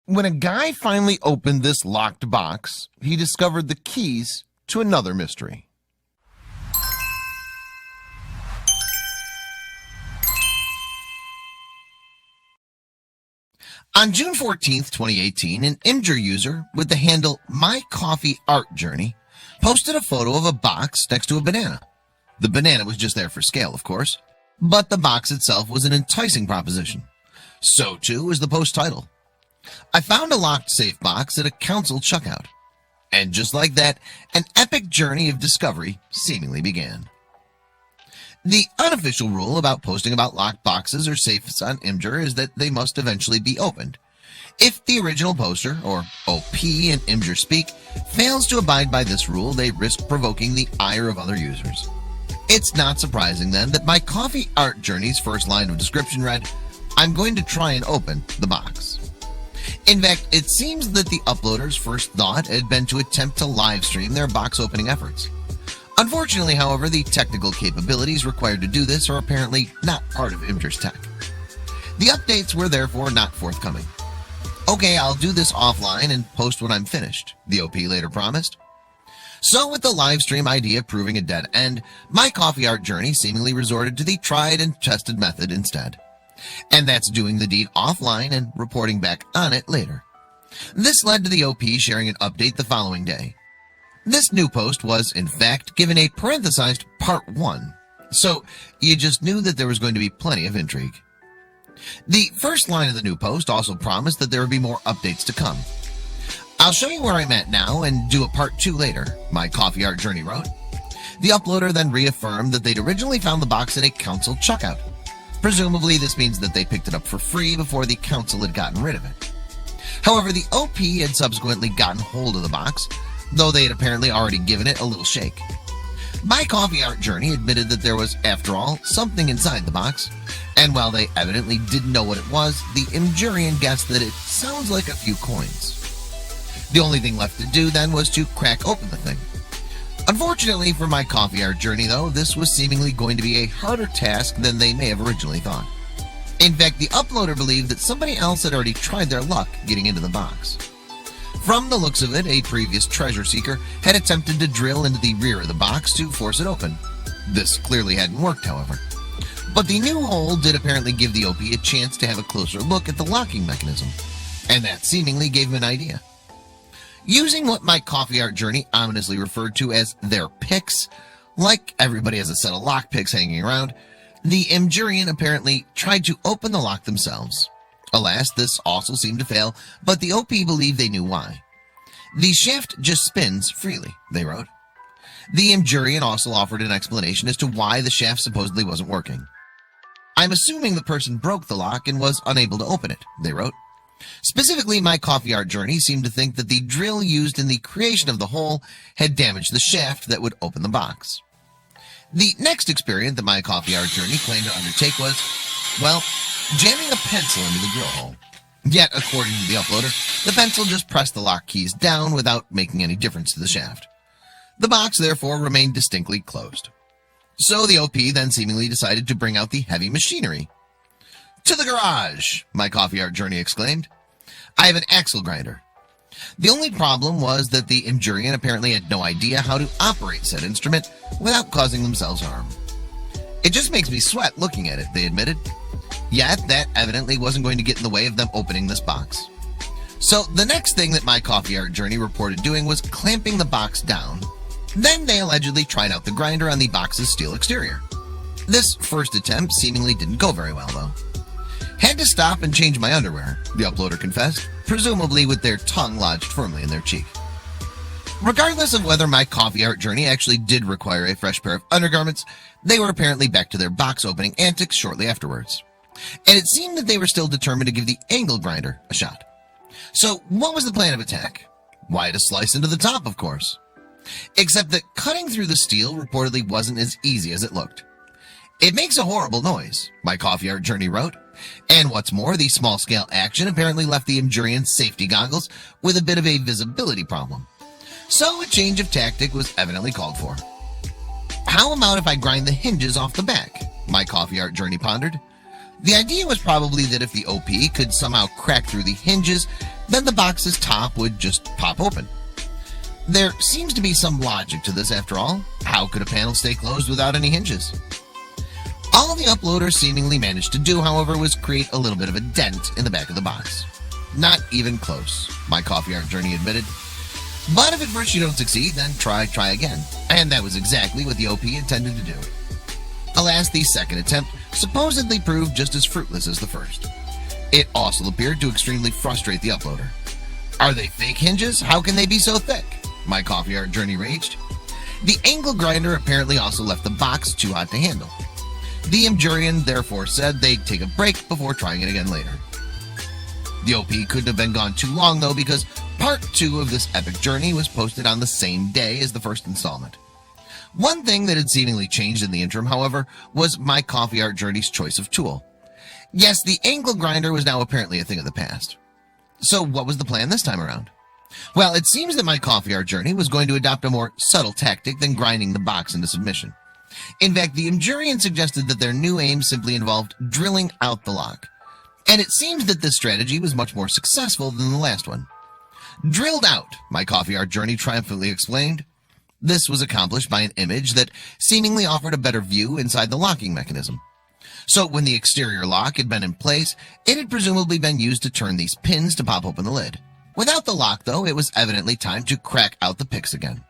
When a guy finally opened this locked box, he discovered the keys to another mystery. On June 14th, 2018, an Imgur user with the handle mycoffeeartjourney posted a photo of a box next to a banana. The banana was just there for scale, of course, but the box itself was an enticing proposition. So too was the post title. I found a locked safe box at a council checkout. And just like that, an epic journey of discovery seemingly began. The unofficial rule about posting about locked boxes or safes on Imgur is that they must eventually be opened. If the original poster, or OP in imgur-speak, fails to abide by this rule, they risk provoking the ire of other users. It's not surprising then that my coffee art journey's first line of description read, "I'm going to try and open the box." In fact, it seems that the uploader's first thought had been to attempt to live stream their box opening efforts. Unfortunately, however, the technical capabilities required to do this are apparently not part of Imgur's tech. The updates were therefore not forthcoming. "Okay, I'll do this offline and post when I'm finished," the OP later promised. So with the live stream idea proving a dead end, my coffee art journey seemingly resorted to the tried and tested method instead. And that's doing the deed offline and reporting back on it later. This led to the OP sharing an update the following day. This new post was, in fact, given a parenthesized Part 1, so you just knew that there was going to be plenty of intrigue. The first line of the new post also promised that there would be more updates to come. "I'll show you where I'm at now and do a Part 2 later," my coffee art journey wrote. The uploader then reaffirmed that they'd originally found the box at a council checkout. Presumably, this means that they picked it up for free before the council had gotten rid of it. However, the OP had subsequently gotten hold of the box, though they had apparently already given it a little shake. My coffee art journey admitted that there was, after all, something inside the box, and while they evidently didn't know what it was, the Imgurian guessed that it sounds like a few coins. The only thing left to do then was to crack open the thing. Unfortunately for my coffee art journey, though, this was seemingly going to be a harder task than they may have originally thought. In fact, the uploader believed that somebody else had already tried their luck getting into the box. From the looks of it, a previous treasure seeker had attempted to drill into the rear of the box to force it open. This clearly hadn't worked, however. But the new hole did apparently give the OP a chance to have a closer look at the locking mechanism, and that seemingly gave him an idea. Using what my coffee art journey ominously referred to as their picks, like everybody has a set of lock picks hanging around, the Imgurian apparently tried to open the lock themselves. Alas, this also seemed to fail, but the OP believed they knew why. "The shaft just spins freely," they wrote. The Imgurian also offered an explanation as to why the shaft supposedly wasn't working. "I'm assuming the person broke the lock and was unable to open it," they wrote. Specifically, my coffee art journey seemed to think that the drill used in the creation of the hole had damaged the shaft that would open the box. The next experiment that my coffee art journey claimed to undertake was, well, jamming a pencil into the drill hole. Yet, according to the uploader, the pencil just pressed the lock keys down without making any difference to the shaft. The box, therefore, remained distinctly closed. So the OP then seemingly decided to bring out the heavy machinery. "To the garage," my coffee art journey exclaimed. "I have an axle grinder." The only problem was that the Imgurian apparently had no idea how to operate said instrument without causing themselves harm. "It just makes me sweat looking at it," they admitted. Yet that evidently wasn't going to get in the way of them opening this box. So the next thing that my coffee art journey reported doing was clamping the box down. Then they allegedly tried out the grinder on the box's steel exterior. This first attempt seemingly didn't go very well, though. "Had to stop and change my underwear," the uploader confessed, presumably with their tongue lodged firmly in their cheek. Regardless of whether my coffee art journey actually did require a fresh pair of undergarments, they were apparently back to their box opening antics shortly afterwards. And it seemed that they were still determined to give the angle grinder a shot. So what was the plan of attack? Why, to slice into the top, of course. Except that cutting through the steel reportedly wasn't as easy as it looked. "It makes a horrible noise," my coffee art journey wrote. And what's more, the small-scale action apparently left the Imgurian safety goggles with a bit of a visibility problem. So a change of tactic was evidently called for. "How about if I grind the hinges off the back?" my coffee art journey pondered. The idea was probably that if the OP could somehow crack through the hinges, then the box's top would just pop open. There seems to be some logic to this after all. How could a panel stay closed without any hinges? All the uploader seemingly managed to do, however, was create a little bit of a dent in the back of the box. Not even close, My Coffee Art Journey admitted. But if at first you don't succeed, then try again. And that was exactly what the OP intended to do. Alas, the second attempt supposedly proved just as fruitless as the first. It also appeared to extremely frustrate the uploader. Are they fake hinges? How can they be so thick? My Coffee Art Journey raged. The angle grinder apparently also left the box too hot to handle. The Imgurian therefore said they'd take a break before trying it again later. The OP couldn't have been gone too long though, because part 2 of this epic journey was posted on the same day as the first installment. One thing that had seemingly changed in the interim, however, was My Coffee Art Journey's choice of tool. Yes, the angle grinder was now apparently a thing of the past. So what was the plan this time around? Well, it seems that My Coffee Art Journey was going to adopt a more subtle tactic than grinding the box into submission. In fact, the Imgurian suggested that their new aim simply involved drilling out the lock. And it seems that this strategy was much more successful than the last one. Drilled out, My Coffee Art Journey triumphantly explained. This was accomplished by an image that seemingly offered a better view inside the locking mechanism. So when the exterior lock had been in place, it had presumably been used to turn these pins to pop open the lid. Without the lock, though, it was evidently time to crack out the picks again.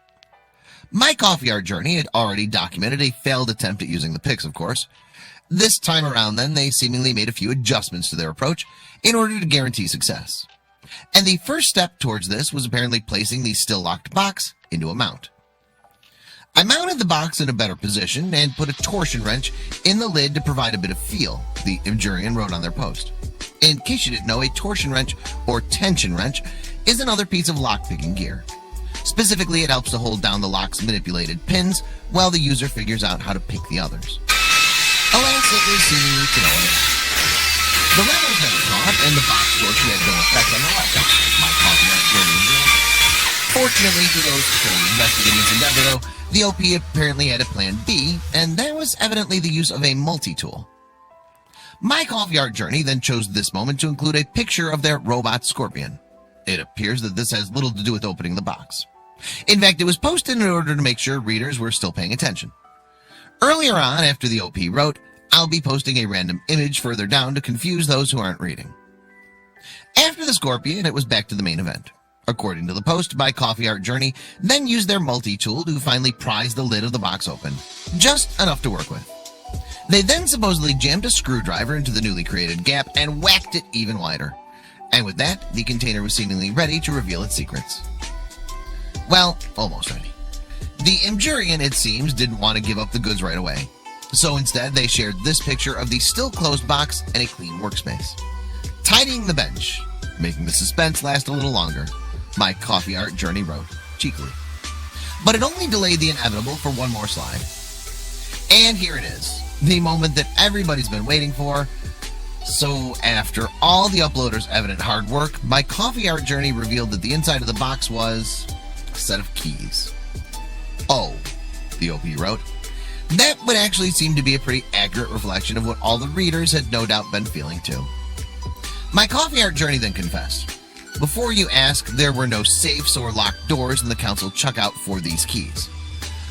My Coffee Art Journey had already documented a failed attempt at using the picks, of course. This time around, then, they seemingly made a few adjustments to their approach in order to guarantee success. And the first step towards this was apparently placing the still-locked box into a mount. I mounted the box in a better position and put a torsion wrench in the lid to provide a bit of feel, the Imgurian wrote on their post. In case you didn't know, a torsion wrench, or tension wrench, is another piece of lockpicking gear. Specifically, it helps to hold down the lock's manipulated pins while the user figures out how to pick the others. Alas, it was seemingly to no avail. The levers never caught, and the box torsion had no effect on the laptop. My Coffee Art Journey. Fortunately for those fully invested in this endeavor, though, the OP apparently had a plan B, and that was evidently the use of a multi-tool. My Coffee Art Journey then chose this moment to include a picture of their robot scorpion. It appears that this has little to do with opening the box. In fact, it was posted in order to make sure readers were still paying attention. Earlier on, after the OP wrote, I'll be posting a random image further down to confuse those who aren't reading. After the scorpion, it was back to the main event. According to the post, My Coffee Art Journey then used their multi-tool to finally prise the lid of the box open, just enough to work with. They then supposedly jammed a screwdriver into the newly created gap and whacked it even wider. And with that, the container was seemingly ready to reveal its secrets. Well, almost ready. The Imgurian, it seems, didn't want to give up the goods right away. So instead, they shared this picture of the still closed box and a clean workspace. Tidying the bench, making the suspense last a little longer, My Coffee Art Journey wrote, cheekily. But it only delayed the inevitable for one more slide. And here it is, the moment that everybody's been waiting for. So after all the uploader's evident hard work, My Coffee Art Journey revealed that the inside of the box was a set of keys. Oh, the OP wrote. That would actually seem to be a pretty accurate reflection of what all the readers had no doubt been feeling too. My Coffee Art Journey then confessed. Before you ask, there were no safes or locked doors in the council checkout for these keys.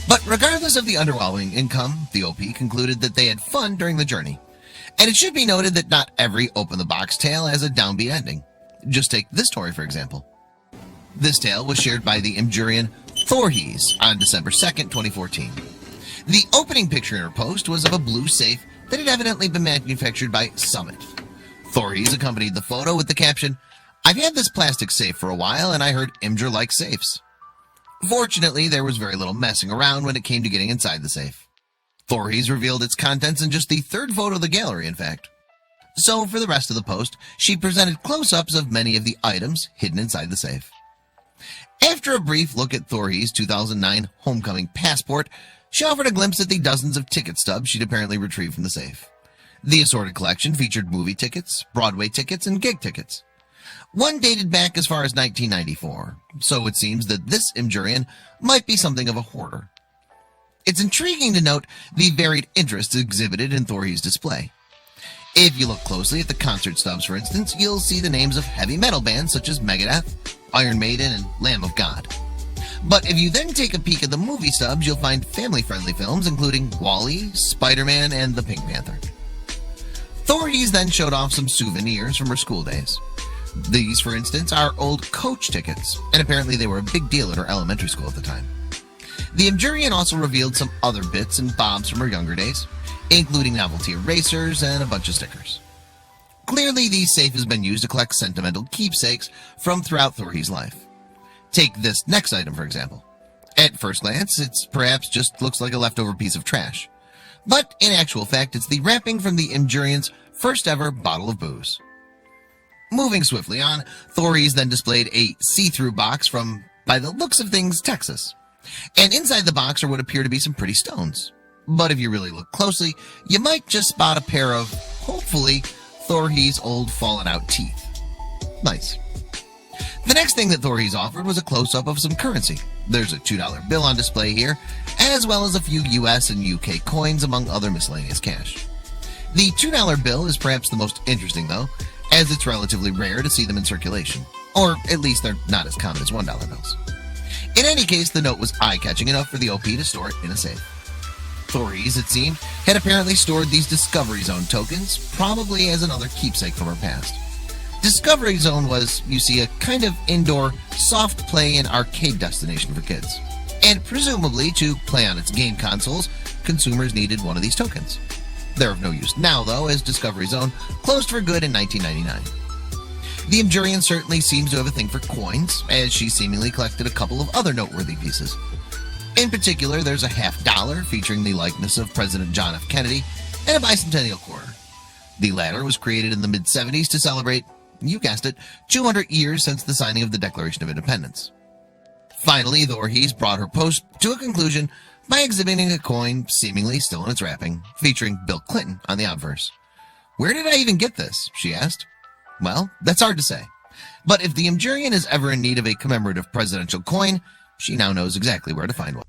But regardless of the underwhelming income, the OP concluded that they had fun during the journey. And it should be noted that not every Open the Box tale has a downbeat ending. Just take this story, for example. This tale was shared by the Imgurian Thorhees on December 2nd, 2014. The opening picture in her post was of a blue safe that had evidently been manufactured by Summit. Thorhees accompanied the photo with the caption, I've had this plastic safe for a while and I heard Imgur likes safes. Fortunately, there was very little messing around when it came to getting inside the safe. Thorhees revealed its contents in just the third photo of the gallery, in fact. So for the rest of the post, she presented close-ups of many of the items hidden inside the safe. After a brief look at Thorhees' 2009 homecoming passport, she offered a glimpse at the dozens of ticket stubs she'd apparently retrieved from the safe. The assorted collection featured movie tickets, Broadway tickets, and gig tickets. One dated back as far as 1994, so it seems that this Imgurian might be something of a hoarder. It's intriguing to note the varied interests exhibited in Thorhees' display. If you look closely at the concert stubs, for instance, you'll see the names of heavy metal bands such as Megadeth, Iron Maiden, and Lamb of God. But if you then take a peek at the movie stubs, you'll find family-friendly films including WALL-E, Spider-Man, and The Pink Panther. Voorhees then showed off some souvenirs from her school days. These, for instance, are old coach tickets, and apparently they were a big deal at her elementary school at the time. The Imgurian also revealed some other bits and bobs from her younger days, including novelty erasers and a bunch of stickers. Clearly, the safe has been used to collect sentimental keepsakes from throughout Voorhees' life. Take this next item, for example. At first glance, it perhaps just looks like a leftover piece of trash. But in actual fact, it's the wrapping from the Imgurian's first ever bottle of booze. Moving swiftly on, Voorhees then displayed a see-through box from, by the looks of things, Texas. And inside the box are what appear to be some pretty stones. But if you really look closely, you might just spot a pair of, hopefully, Voorhees' old fallen-out teeth. Nice. The next thing that Voorhees offered was a close-up of some currency. There's a $2 bill on display here, as well as a few US and UK coins among other miscellaneous cash. The $2 bill is perhaps the most interesting though, as it's relatively rare to see them in circulation, or at least they're not as common as $1 bills. In any case, the note was eye-catching enough for the OP to store it in a safe. Voorhees, it seemed, had apparently stored these Discovery Zone tokens, probably as another keepsake from her past. Discovery Zone was, you see, a kind of indoor, soft play and arcade destination for kids. And presumably, to play on its game consoles, consumers needed one of these tokens. They're of no use now, though, as Discovery Zone closed for good in 1999. The Imgurian certainly seems to have a thing for coins, as she seemingly collected a couple of other noteworthy pieces. In particular, there's a $50 featuring the likeness of President John F. Kennedy and a bicentennial quarter. The latter was created in the mid-70s to celebrate, you guessed it, 200 years since the signing of the Declaration of Independence. Finally, Voorhees brought her post to a conclusion by exhibiting a coin seemingly still in its wrapping, featuring Bill Clinton on the obverse. "Where did I even get this?" she asked. Well, that's hard to say. But if the Imgurian is ever in need of a commemorative presidential coin, she now knows exactly where to find one.